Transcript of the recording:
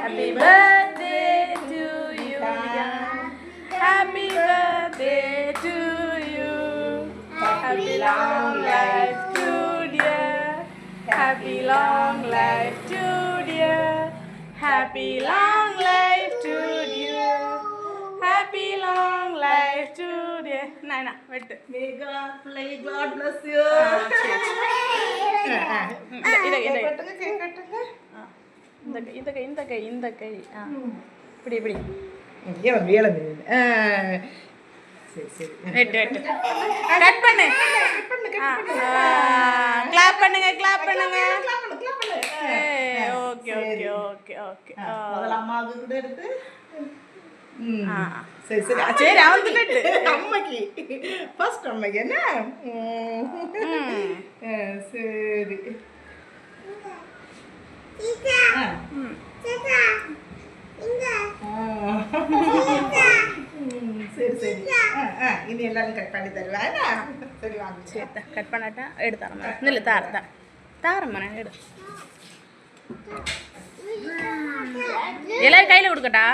Happy birthday to you, dear. Happy birthday to you. Happy long life to dear. Happy long life to dear. Happy long life to dear. Happy long life to dear. Nana, wait. May God bless you. இந்த கை இப்படி இப்படி சரி cut பண்ணு clap பண்ணுங்க okay okay okay okay அம்மாவுக்கு கூட எடுத்து சரி அவங்களுக்கு அம்மைக்கு ஃபர்ஸ்ட் அம்மைக்கு என்ன சரி சரி இனி எல்லாரும் கட் பண்ணி தருவேன் சரி வாங்க சரி கட் பண்ணாட்டா எடு தரமா இல்லை தாரம்மா நான் எடு எல்லாரும் கையில் கொடுக்கட்டா